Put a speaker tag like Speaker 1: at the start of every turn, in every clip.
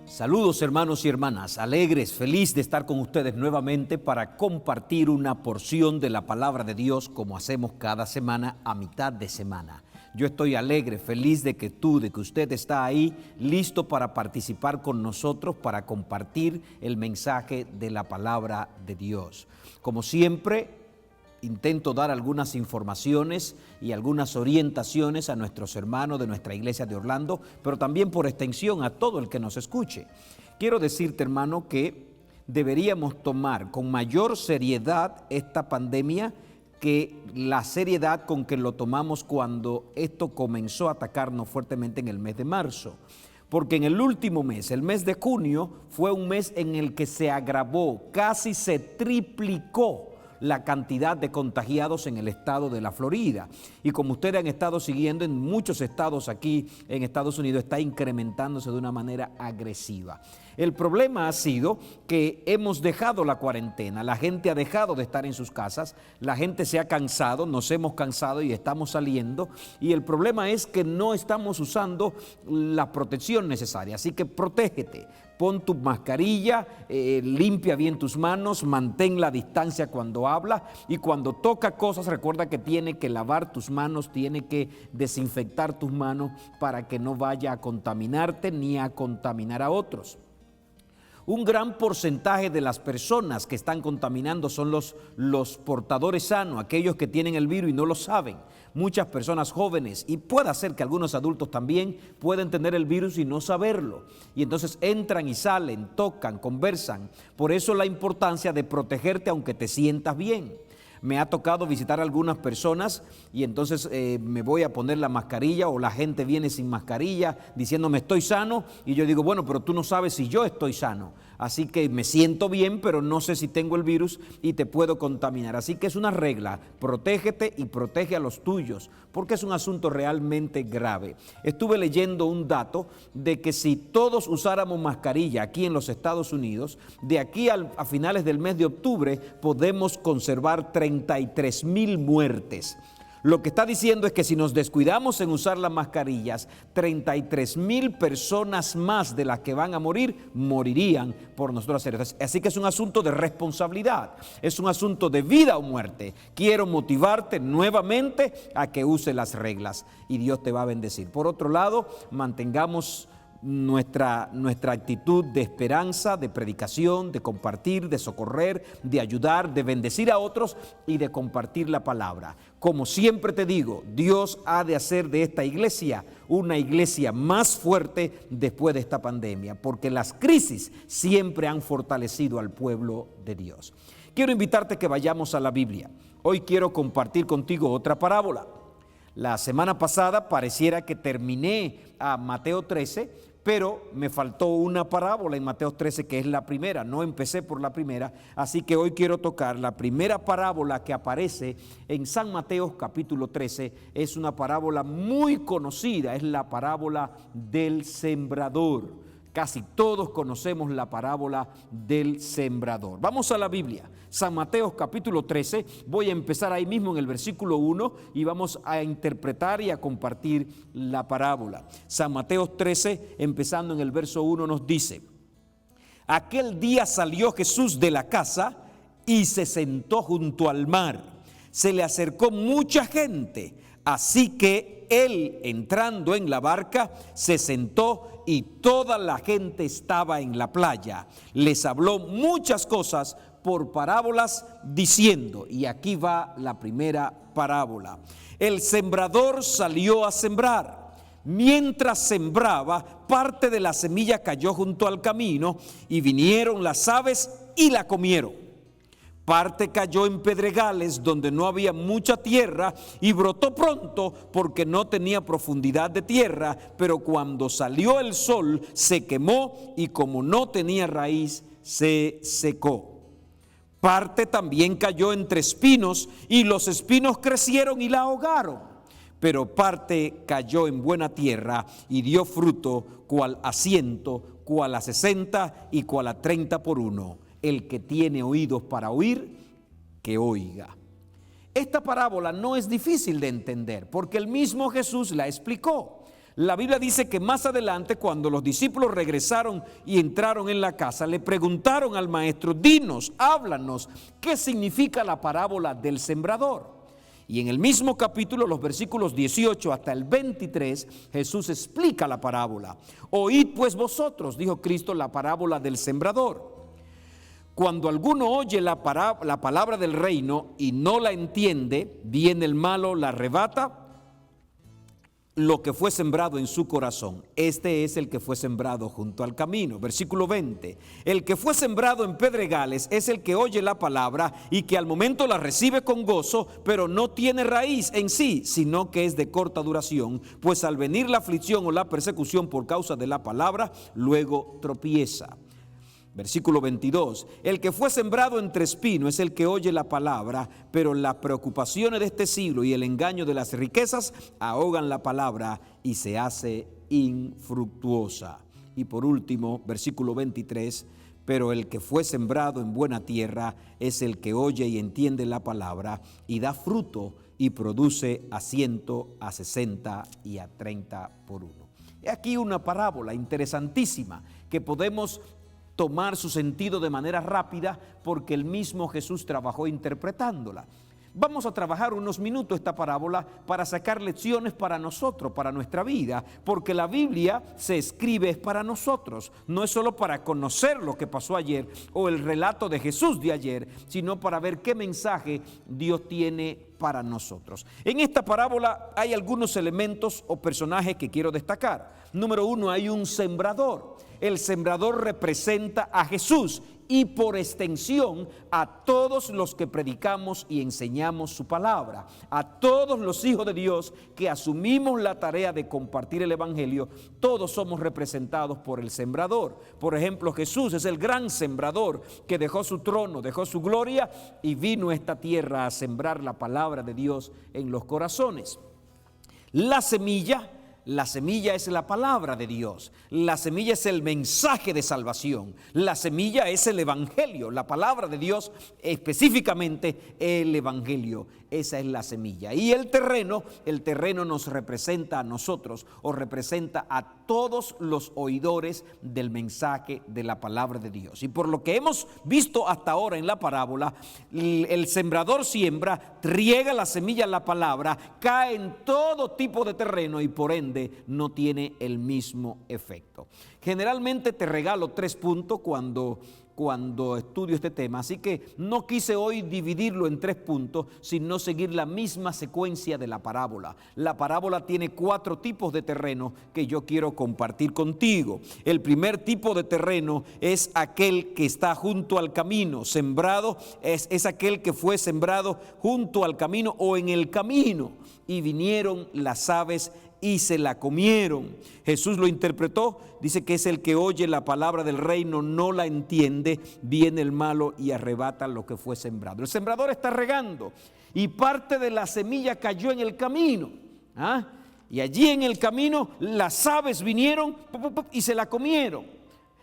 Speaker 1: Saludos hermanos y hermanas, alegres, feliz de estar con ustedes nuevamente para compartir una porción de la palabra de Dios como hacemos cada semana a mitad de semana. Yo estoy alegre, feliz de que usted está ahí, listo para participar con nosotros, para compartir el mensaje de la palabra de Dios. Como siempre, intento dar algunas informaciones y algunas orientaciones a nuestros hermanos de nuestra iglesia de Orlando, pero también por extensión a todo el que nos escuche. Quiero decirte, hermano, que deberíamos tomar con mayor seriedad esta pandemia que la seriedad con que lo tomamos cuando esto comenzó a atacarnos fuertemente en el mes de marzo. Porque en el último mes, el mes de junio, fue un mes en el que se agravó, casi se triplicó la cantidad de contagiados en el estado de la Florida. Y como ustedes han estado siguiendo, en muchos estados aquí en Estados Unidos está incrementándose de una manera agresiva. El problema ha sido que hemos dejado la cuarentena, la gente ha dejado de estar en sus casas, la gente se ha cansado, nos hemos cansado y estamos saliendo, y el problema es que no estamos usando la protección necesaria, así que protégete. Pon tu mascarilla, limpia bien tus manos, mantén la distancia cuando hablas y cuando toca cosas recuerda que tiene que lavar tus manos, tiene que desinfectar tus manos para que no vaya a contaminarte ni a contaminar a otros. Un gran porcentaje de las personas que están contaminando son los portadores sanos, aquellos que tienen el virus y no lo saben. Muchas personas jóvenes, y puede ser que algunos adultos también pueden tener el virus y no saberlo. Y entonces entran y salen, tocan, conversan. Por eso la importancia de protegerte aunque te sientas bien. Me ha tocado visitar a algunas personas y entonces me voy a poner la mascarilla o la gente viene sin mascarilla diciéndome estoy sano y yo digo, bueno, pero tú no sabes si yo estoy sano. Así que me siento bien, pero no sé si tengo el virus y te puedo contaminar. Así que es una regla, protégete y protege a los tuyos, porque es un asunto realmente grave. Estuve leyendo un dato de que si todos usáramos mascarilla aquí en los Estados Unidos, de aquí a finales del mes de octubre podemos conservar 33,000 muertes. Lo que está diciendo es que si nos descuidamos en usar las mascarillas, 33,000 personas más de las que van a morir, morirían por nosotros hacer eso. Así que es un asunto de responsabilidad, es un asunto de vida o muerte. Quiero motivarte nuevamente a que use las reglas y Dios te va a bendecir. Por otro lado, mantengamos nuestra actitud de esperanza, de predicación, de compartir, de socorrer, de ayudar, de bendecir a otros y de compartir la palabra. Como siempre te digo, Dios ha de hacer de esta iglesia una iglesia más fuerte después de esta pandemia, porque las crisis siempre han fortalecido al pueblo de Dios. Quiero invitarte a que vayamos a la Biblia. Hoy quiero compartir contigo otra parábola. La semana pasada pareciera que terminé a Mateo 13, pero me faltó una parábola en Mateo 13 que es la primera, no empecé por la primera, así que hoy quiero tocar la primera parábola que aparece en San Mateo capítulo 13, es una parábola muy conocida, es la parábola del sembrador. Casi todos conocemos la parábola del sembrador. Vamos a la Biblia, San Mateo capítulo 13, voy a empezar ahí mismo en el versículo 1 y vamos a interpretar y a compartir la parábola. San Mateo 13, empezando en el verso 1, nos dice: aquel día salió Jesús de la casa y se sentó junto al mar. Se le acercó mucha gente, así que él, entrando en la barca, se sentó y toda la gente estaba en la playa. Les habló muchas cosas por parábolas diciendo, y aquí va la primera parábola. El sembrador salió a sembrar. Mientras sembraba, parte de la semilla cayó junto al camino y vinieron las aves y la comieron. Parte cayó en pedregales donde no había mucha tierra y brotó pronto porque no tenía profundidad de tierra, pero cuando salió el sol se quemó y como no tenía raíz se secó. Parte también cayó entre espinos y los espinos crecieron y la ahogaron. Pero parte cayó en buena tierra y dio fruto, cual a 100, cual a 60 y cual a 30 por uno. El que tiene oídos para oír, que oiga. Esta parábola no es difícil de entender porque el mismo Jesús la explicó. La Biblia dice que más adelante, cuando los discípulos regresaron y entraron en la casa, le preguntaron al maestro: dinos, háblanos, ¿qué significa la parábola del sembrador? Y en el mismo capítulo, los versículos 18 hasta el 23, Jesús explica la parábola. Oíd pues vosotros, dijo Cristo, la parábola del sembrador. Cuando alguno oye la palabra del reino y no la entiende, viene el malo, la arrebata lo que fue sembrado en su corazón. Este es el que fue sembrado junto al camino. Versículo 20. El que fue sembrado en pedregales es el que oye la palabra y que al momento la recibe con gozo, pero no tiene raíz en sí, sino que es de corta duración, pues al venir la aflicción o la persecución por causa de la palabra, luego tropieza. Versículo 22, el que fue sembrado entre espinos es el que oye la palabra, pero las preocupaciones de este siglo y el engaño de las riquezas ahogan la palabra y se hace infructuosa. Y por último, versículo 23, pero el que fue sembrado en buena tierra es el que oye y entiende la palabra y da fruto y produce a 100, a 60 y a 30 por uno. He aquí una parábola interesantísima que podemos tomar su sentido de manera rápida porque el mismo Jesús trabajó interpretándola. Vamos a trabajar unos minutos esta parábola para sacar lecciones para nosotros, para nuestra vida, porque la Biblia se escribe para nosotros, no es solo para conocer lo que pasó ayer o el relato de Jesús de ayer, sino para ver qué mensaje Dios tiene para nosotros. En esta parábola hay algunos elementos o personajes que quiero destacar. Número uno, hay un sembrador. El sembrador representa a Jesús y por extensión a todos los que predicamos y enseñamos su palabra, a todos los hijos de Dios que asumimos la tarea de compartir el evangelio. Todos somos representados por el sembrador. Por ejemplo, Jesús es el gran sembrador que dejó su trono, dejó su gloria y vino a esta tierra a sembrar la palabra de Dios en los corazones. La semilla es la palabra de Dios. La semilla es el mensaje de salvación. La semilla es el evangelio. La palabra de Dios, específicamente el evangelio. Esa es la semilla. Y el terreno nos representa a nosotros o representa a todos los oidores del mensaje de la palabra de Dios. Y por lo que hemos visto hasta ahora en la parábola, el sembrador siembra, riega la semilla en la palabra, cae en todo tipo de terreno y por ende no tiene el mismo efecto. Generalmente te regalo 3 puntos cuando estudio este tema, así que no quise hoy dividirlo en 3 puntos, sino seguir la misma secuencia de la parábola. La parábola tiene 4 tipos de terreno que yo quiero compartir contigo. El primer tipo de terreno es aquel que está junto al camino. Sembrado es aquel que fue sembrado junto al camino o en el camino, y vinieron las aves y se la comieron. Jesús lo interpretó, dice que es el que oye la palabra del reino, no la entiende, viene el malo y arrebata lo que fue sembrado. El sembrador está regando y parte de la semilla cayó en el camino. Y allí en el camino las aves vinieron y se la comieron.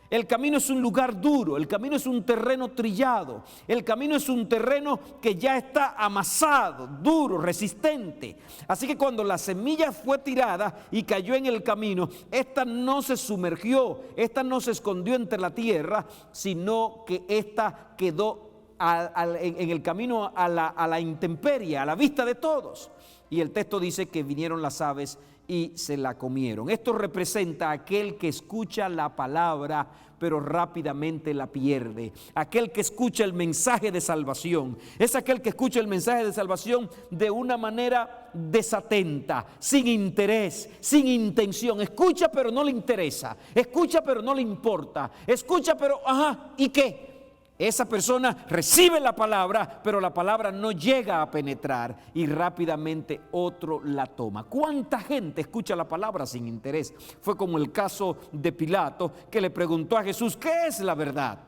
Speaker 1: El camino es un lugar duro, el camino es un terreno trillado, el camino es un terreno que ya está amasado, duro, resistente. Así que cuando la semilla fue tirada y cayó en el camino, esta no se sumergió, esta no se escondió entre la tierra, sino que esta quedó en el camino a la intemperie, a la vista de todos. Y el texto dice que vinieron las aves y se la comieron. Esto representa a aquel que escucha la palabra, pero rápidamente la pierde. Aquel que escucha el mensaje de salvación. Es aquel que escucha el mensaje de salvación de una manera desatenta, sin interés, sin intención. Escucha, pero no le interesa. Escucha, pero no le importa. Escucha, pero, ¿y qué? Esa persona recibe la palabra, pero la palabra no llega a penetrar y rápidamente otro la toma. ¿Cuánta gente escucha la palabra sin interés? Fue como el caso de Pilato, que le preguntó a Jesús, ¿qué es la verdad?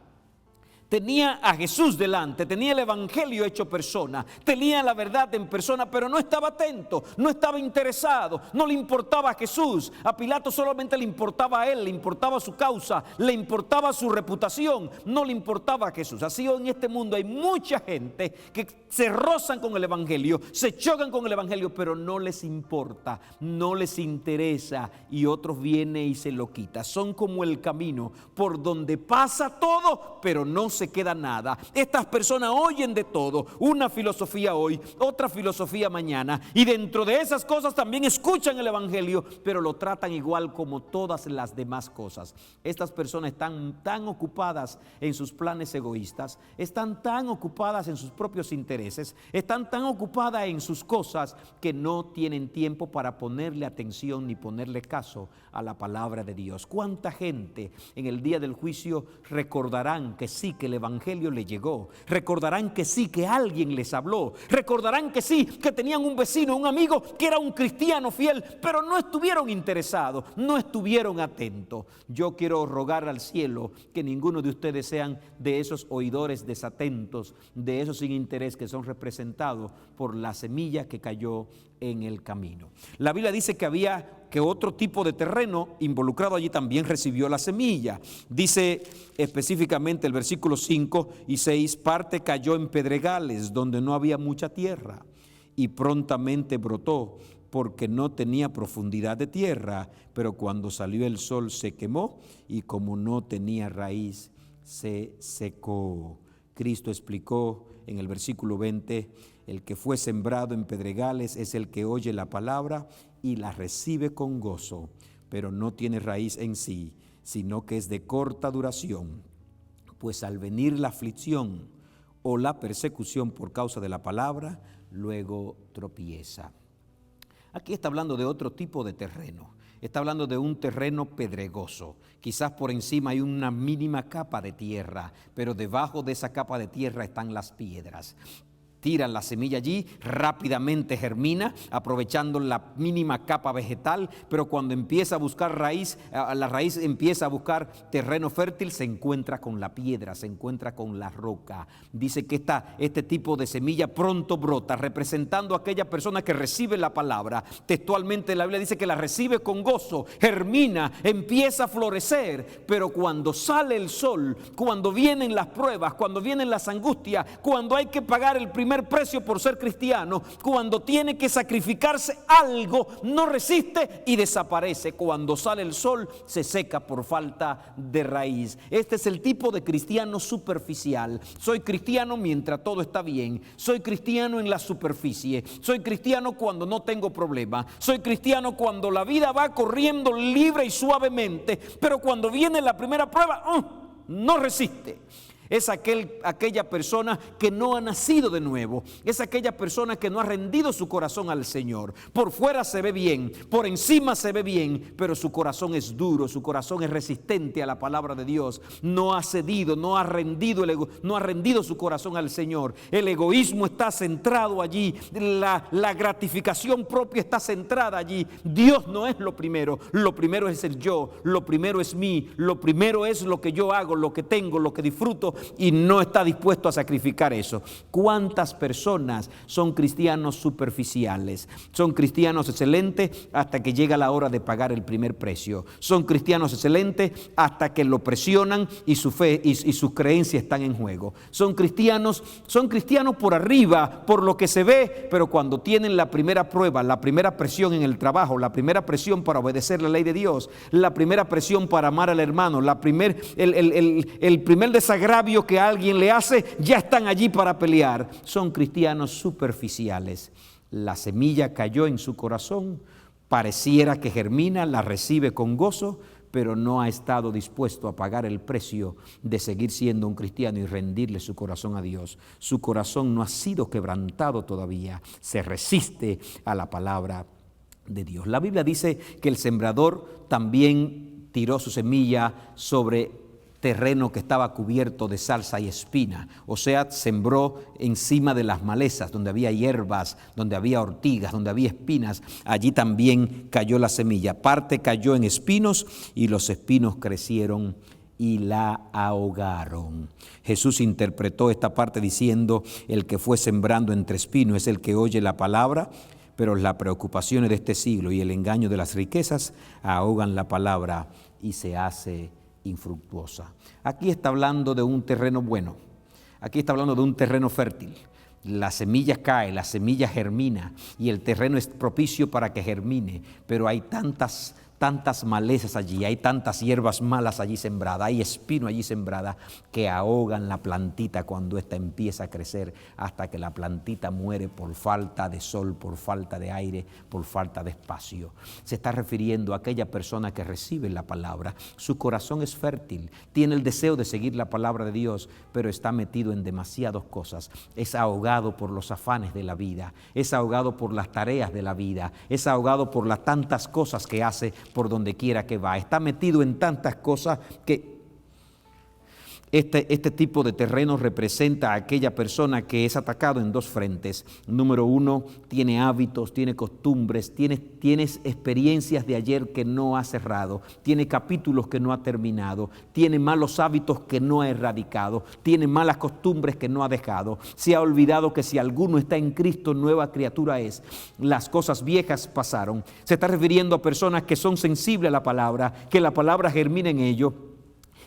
Speaker 1: Tenía a Jesús delante, tenía el evangelio hecho persona, tenía la verdad en persona, pero no estaba atento, no estaba interesado, no le importaba a Jesús. A Pilato solamente le importaba a él, le importaba su causa, le importaba su reputación, no le importaba a Jesús. Así en este mundo hay mucha gente que se rozan con el evangelio, se chocan con el evangelio, pero no les importa, no les interesa, y otros vienen y se lo quitan. Son como el camino por donde pasa todo, pero no se queda nada. Estas personas oyen de todo, una filosofía hoy, otra filosofía mañana, y dentro de esas cosas también escuchan el evangelio, pero lo tratan igual como todas las demás cosas. Estas personas están tan ocupadas en sus planes egoístas, están tan ocupadas en sus propios intereses, están tan ocupadas en sus cosas que no tienen tiempo para ponerle atención ni ponerle caso a la palabra de Dios. ¿Cuánta gente en el día del juicio recordarán que sí, que el evangelio le llegó? Recordarán que sí, que alguien les habló. Recordarán que sí, que tenían un vecino, un amigo que era un cristiano fiel, pero no estuvieron interesados, no estuvieron atentos. Yo quiero rogar al cielo que ninguno de ustedes sean de esos oidores desatentos, de esos sin interés que son representados por la semilla que cayó en el camino. La Biblia dice que otro tipo de terreno involucrado allí también recibió la semilla. Dice específicamente el versículo 5 y 6, parte cayó en pedregales donde no había mucha tierra y prontamente brotó porque no tenía profundidad de tierra, pero cuando salió el sol se quemó y como no tenía raíz se secó. Cristo explicó en el versículo 20, el que fue sembrado en pedregales es el que oye la palabra y la recibe con gozo, pero no tiene raíz en sí, sino que es de corta duración, pues al venir la aflicción o la persecución por causa de la palabra, luego tropieza. Aquí está hablando de otro tipo de terreno. Está hablando de un terreno pedregoso. Quizás por encima hay una mínima capa de tierra, pero debajo de esa capa de tierra están las piedras. Tiran la semilla allí, rápidamente germina, aprovechando la mínima capa vegetal, pero cuando empieza a buscar raíz, la raíz empieza a buscar terreno fértil, se encuentra con la piedra, se encuentra con la roca. Dice que este tipo de semilla pronto brota, representando a aquella persona que recibe la palabra. Textualmente la Biblia dice que la recibe con gozo, germina, empieza a florecer, pero cuando sale el sol, cuando vienen las pruebas, cuando vienen las angustias, cuando hay que pagar el primer precio por ser cristiano, cuando tiene que sacrificarse algo, no resiste y desaparece. Cuando sale el sol, se seca por falta de raíz. Este es el tipo de cristiano superficial. Soy cristiano mientras todo está bien. Soy cristiano en la superficie. Soy cristiano cuando no tengo problema. Soy cristiano cuando la vida va corriendo libre y suavemente, pero cuando viene la primera prueba, no resiste. Es aquella persona que no ha nacido de nuevo. Es aquella persona que no ha rendido su corazón al Señor. Por fuera se ve bien, por encima se ve bien, pero su corazón es duro, su corazón es resistente a la palabra de Dios. No ha cedido, no ha rendido su corazón al Señor. El egoísmo está centrado allí, la gratificación propia está centrada allí. Dios no es lo primero es el yo, lo primero es mí, lo primero es lo que yo hago, lo que tengo, lo que disfruto, y no está dispuesto a sacrificar eso. ¿Cuántas personas son cristianos superficiales? Son cristianos excelentes hasta que llega la hora de pagar el primer precio. Son cristianos excelentes hasta que lo presionan y su fe y sus creencias están en juego. Son cristianos por arriba, por lo que se ve, pero cuando tienen la primera prueba, la primera presión en el trabajo, la primera presión para obedecer la ley de Dios, la primera presión para amar al hermano, el primer desagravio que alguien le hace, ya están allí para pelear. Son cristianos superficiales. La semilla cayó en su corazón, pareciera que germina, la recibe con gozo, pero no ha estado dispuesto a pagar el precio de seguir siendo un cristiano y rendirle su corazón a Dios. Su corazón no ha sido quebrantado todavía, se resiste a la palabra de Dios. La Biblia dice que el sembrador también tiró su semilla sobre terreno que estaba cubierto de zarza y espina, o sea, sembró encima de las malezas, donde había hierbas, donde había ortigas, donde había espinas. Allí también cayó la semilla. Parte cayó en espinos y los espinos crecieron y la ahogaron. Jesús interpretó esta parte diciendo: el que fue sembrando entre espinos es el que oye la palabra, pero las preocupaciones de este siglo y el engaño de las riquezas ahogan la palabra y se hace infructuosa. Aquí está hablando de un terreno bueno, aquí está hablando de un terreno fértil. La semilla cae, la semilla germina y el terreno es propicio para que germine, pero hay tantas malezas allí, hay tantas hierbas malas allí sembradas, hay espino allí sembrada que ahogan la plantita cuando ésta empieza a crecer, hasta que la plantita muere por falta de sol, por falta de aire, por falta de espacio. Se está refiriendo a aquella persona que recibe la palabra. Su corazón es fértil, tiene el deseo de seguir la palabra de Dios, pero está metido en demasiadas cosas. Es ahogado por los afanes de la vida, es ahogado por las tareas de la vida, es ahogado por las tantas cosas que hace por donde quiera que va. Está metido en tantas cosas que este tipo de terreno representa a aquella persona que es atacado en dos frentes. Número uno, tiene hábitos, tiene costumbres, tienes experiencias de ayer que no ha cerrado, tiene capítulos que no ha terminado, tiene malos hábitos que no ha erradicado, tiene malas costumbres que no ha dejado. Se ha olvidado que si alguno está en Cristo, nueva criatura es. Las cosas viejas pasaron. Se está refiriendo a personas que son sensibles a la palabra, que la palabra germina en ellos,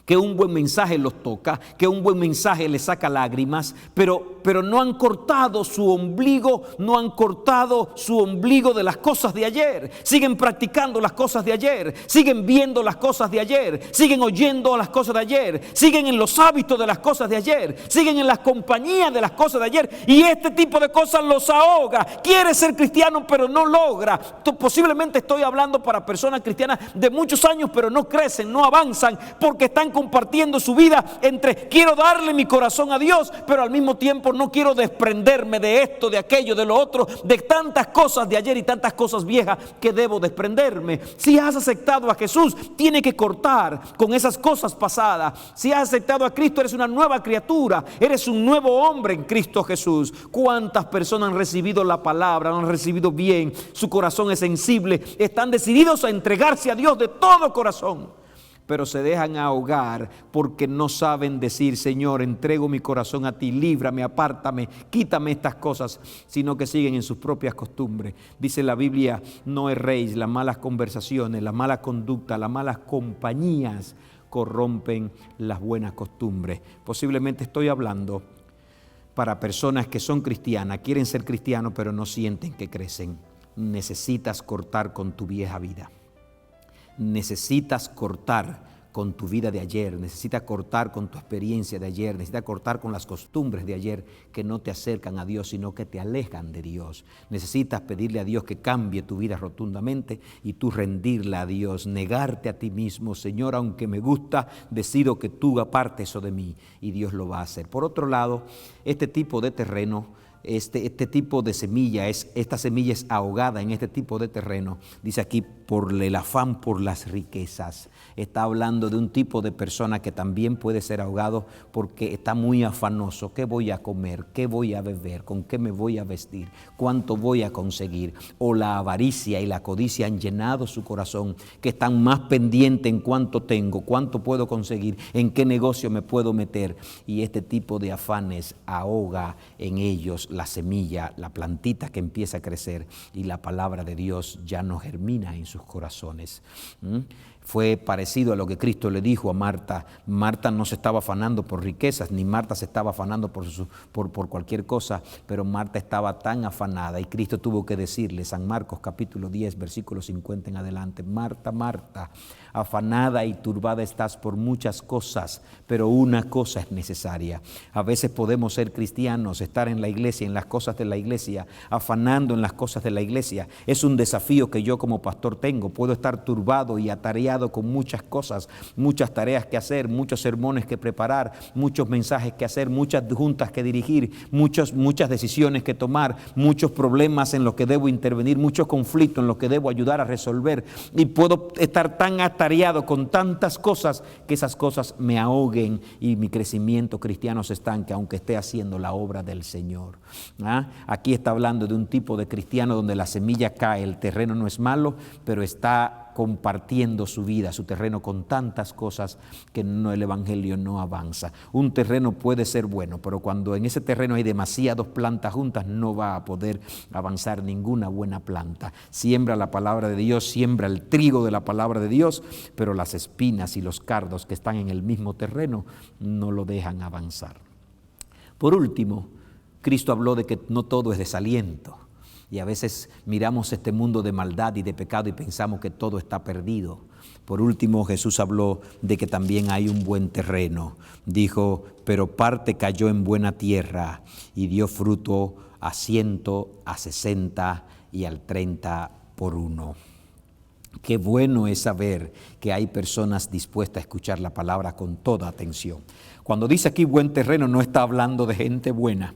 Speaker 1: que un buen mensaje los toca, que un buen mensaje les saca lágrimas, pero no han cortado su ombligo, no han cortado su ombligo de las cosas de ayer. Siguen practicando las cosas de ayer, siguen viendo las cosas de ayer, siguen oyendo las cosas de ayer, siguen en los hábitos de las cosas de ayer, siguen en las compañías de las cosas de ayer, y este tipo de cosas los ahoga. Quiere ser cristiano pero no logra. Posiblemente estoy hablando para personas cristianas de muchos años, pero no crecen, no avanzan, porque están compartiendo su vida entre quiero darle mi corazón a Dios, pero al mismo tiempo no quiero desprenderme de esto, de aquello, de lo otro, de tantas cosas de ayer y tantas cosas viejas que debo desprenderme. Si has aceptado a Jesús, tiene que cortar con esas cosas pasadas. Si has aceptado a Cristo, eres una nueva criatura, eres un nuevo hombre en Cristo Jesús. ¿Cuántas personas han recibido la palabra, han recibido bien, su corazón es sensible, están decididos a entregarse a Dios de todo corazón, pero se dejan ahogar porque no saben decir: Señor, entrego mi corazón a ti, líbrame, apártame, quítame estas cosas, sino que siguen en sus propias costumbres? Dice la Biblia: no erréis, las malas conversaciones, la mala conducta, las malas compañías corrompen las buenas costumbres. Posiblemente estoy hablando para personas que son cristianas, quieren ser cristianos, pero no sienten que crecen. Necesitas cortar con tu vieja vida. Necesitas cortar con tu vida de ayer, necesitas cortar con tu experiencia de ayer, necesitas cortar con las costumbres de ayer que no te acercan a Dios, sino que te alejan de Dios. Necesitas pedirle a Dios que cambie tu vida rotundamente y tú rendirla a Dios, negarte a ti mismo: Señor, aunque me gusta, decido que tú apartes eso de mí, y Dios lo va a hacer. Por otro lado, este tipo de terreno, este tipo de semilla, esta semilla es ahogada en este tipo de terreno. Dice aquí: por el afán por las riquezas. Está hablando de un tipo de persona que también puede ser ahogado porque está muy afanoso. ¿Qué voy a comer? ¿Qué voy a beber? ¿Con qué me voy a vestir? ¿Cuánto voy a conseguir? O la avaricia y la codicia han llenado su corazón, que están más pendientes en cuánto tengo, cuánto puedo conseguir, en qué negocio me puedo meter. Y este tipo de afanes ahoga en ellos la semilla, la plantita que empieza a crecer, y la palabra de Dios ya no germina en sus corazones. Fue parecido a lo que Cristo le dijo a Marta. Marta no se estaba afanando por riquezas, ni Marta se estaba afanando por cualquier cosa, pero Marta estaba tan afanada, y Cristo tuvo que decirle, San Marcos capítulo 10, versículo 50 en adelante: Marta, Marta, afanada y turbada estás por muchas cosas, pero una cosa es necesaria. A veces podemos ser cristianos, estar en la iglesia, en las cosas de la iglesia, afanando en las cosas de la iglesia. Es un desafío que yo como pastor tengo. Puedo estar turbado y atareado con muchas cosas, muchas tareas que hacer, muchos sermones que preparar, muchos mensajes que hacer, muchas juntas que dirigir, muchas decisiones que tomar, muchos problemas en los que debo intervenir, muchos conflictos en los que debo ayudar a resolver, y puedo estar tan atareado con tantas cosas que esas cosas me ahoguen y mi crecimiento cristiano se estanque, aunque esté haciendo la obra del Señor. Aquí está hablando de un tipo de cristiano donde la semilla cae, el terreno no es malo, pero está está compartiendo su vida, su terreno con tantas cosas que el Evangelio no avanza. Un terreno puede ser bueno, pero cuando en ese terreno hay demasiadas plantas juntas, no va a poder avanzar ninguna buena planta. Siembra la palabra de Dios, siembra el trigo de la palabra de Dios, pero las espinas y los cardos que están en el mismo terreno no lo dejan avanzar. Por último, Cristo habló de que no todo es desaliento. Y a veces miramos este mundo de maldad y de pecado y pensamos que todo está perdido. Por último, Jesús habló de que también hay un buen terreno. Dijo, pero parte cayó en buena tierra y dio fruto a 100, a 60 y al 30 por uno. Qué bueno es saber que hay personas dispuestas a escuchar la palabra con toda atención. Cuando dice aquí buen terreno, no está hablando de gente buena.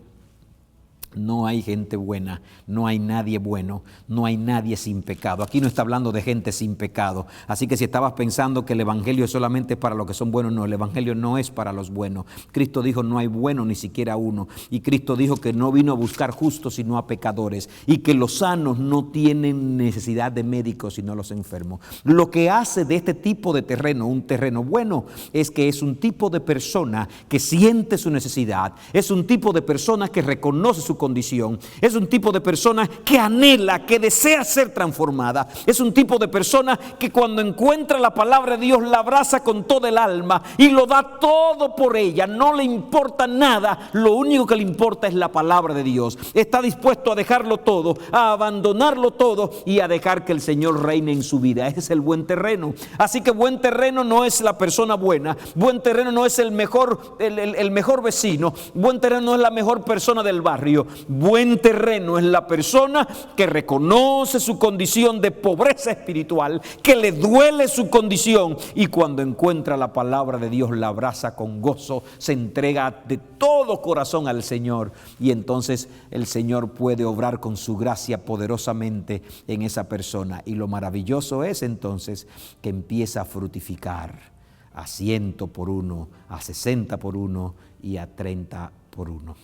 Speaker 1: No hay gente buena, no hay nadie bueno, no hay nadie sin pecado. Aquí no está hablando de gente sin pecado. Así que si estabas pensando que el Evangelio es solamente para los que son buenos, no, el Evangelio no es para los buenos. Cristo dijo no hay bueno ni siquiera uno. Y Cristo dijo que no vino a buscar justos sino a pecadores. Y que los sanos no tienen necesidad de médicos sino los enfermos. Lo que hace de este tipo de terreno un terreno bueno es que es un tipo de persona que siente su necesidad. Es un tipo de persona que reconoce su condición. Es un tipo de persona que anhela, que desea ser transformada. Es un tipo de persona que cuando encuentra la palabra de Dios la abraza con todo el alma y lo da todo por ella. No le importa nada, lo único que le importa es la palabra de Dios. Está dispuesto a dejarlo todo, a abandonarlo todo y a dejar que el Señor reine en su vida. Ese es el buen terreno. Así que buen terreno no es la persona buena. Buen terreno no es el mejor vecino. Buen terreno no es la mejor persona del barrio. Buen terreno es la persona que reconoce su condición de pobreza espiritual, que le duele su condición y cuando encuentra la palabra de Dios la abraza con gozo, se entrega de todo corazón al Señor y entonces el Señor puede obrar con su gracia poderosamente en esa persona. Y lo maravilloso es entonces que empieza a fructificar a 100 por uno, a 60 por uno y a 30 por uno.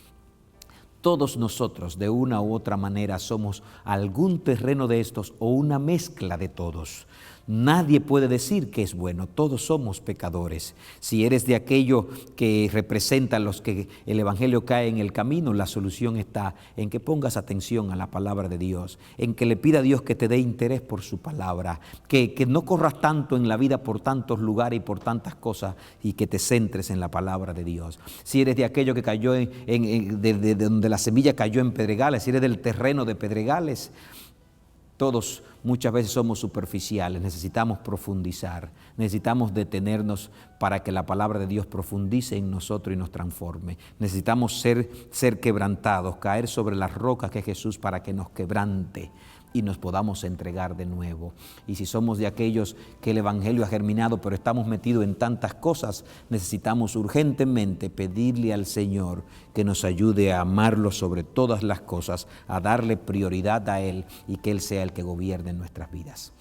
Speaker 1: Todos nosotros, de una u otra manera, somos algún terreno de estos o una mezcla de todos. Nadie puede decir que es bueno, todos somos pecadores. Si eres de aquello que representa a los que el Evangelio cae en el camino, la solución está en que pongas atención a la palabra de Dios, en que le pida a Dios que te dé interés por su palabra, que no corras tanto en la vida por tantos lugares y por tantas cosas y que te centres en la palabra de Dios. Si eres de aquello que cayó de donde la semilla cayó en pedregales, si eres del terreno de pedregales, todos muchas veces somos superficiales, necesitamos profundizar, necesitamos detenernos para que la palabra de Dios profundice en nosotros y nos transforme. Necesitamos ser quebrantados, caer sobre las rocas que es Jesús para que nos quebrante y nos podamos entregar de nuevo. Y si somos de aquellos que el Evangelio ha germinado, pero estamos metidos en tantas cosas, necesitamos urgentemente pedirle al Señor que nos ayude a amarlo sobre todas las cosas, a darle prioridad a Él y que Él sea el que gobierne nuestras vidas.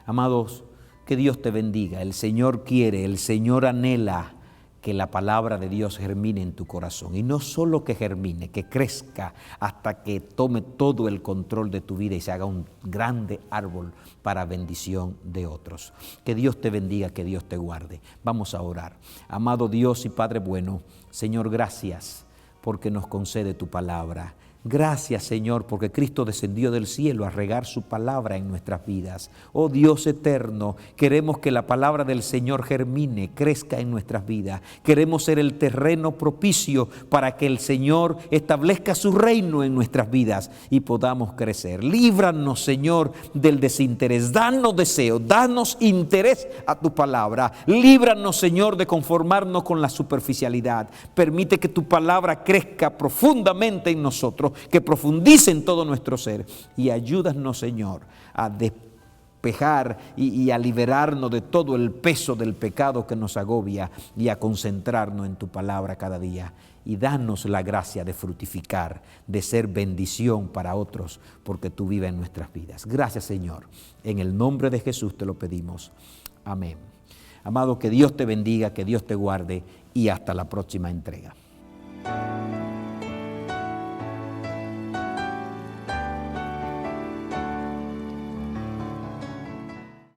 Speaker 1: Amados, que Dios te bendiga. El Señor quiere, el Señor anhela que la palabra de Dios germine en tu corazón. Y no solo que germine, que crezca hasta que tome todo el control de tu vida y se haga un grande árbol para bendición de otros. Que Dios te bendiga, que Dios te guarde. Vamos a orar. Amado Dios y Padre bueno, Señor, gracias porque nos concede tu palabra. Gracias, Señor, porque Cristo descendió del cielo a regar su palabra en nuestras vidas. Oh Dios eterno, queremos que la palabra del Señor germine, crezca en nuestras vidas. Queremos ser el terreno propicio para que el Señor establezca su reino en nuestras vidas y podamos crecer. Líbranos, Señor, del desinterés. Danos deseo, danos interés a tu palabra. Líbranos, Señor, de conformarnos con la superficialidad. Permite que tu palabra crezca profundamente en nosotros, que profundice en todo nuestro ser y ayúdanos, Señor, a despejar y a liberarnos de todo el peso del pecado que nos agobia y a concentrarnos en tu palabra cada día. Y danos la gracia de fructificar, de ser bendición para otros, porque tú vives en nuestras vidas. Gracias, Señor. En el nombre de Jesús te lo pedimos. Amén. Amado, que Dios te bendiga, que Dios te guarde y hasta la próxima entrega.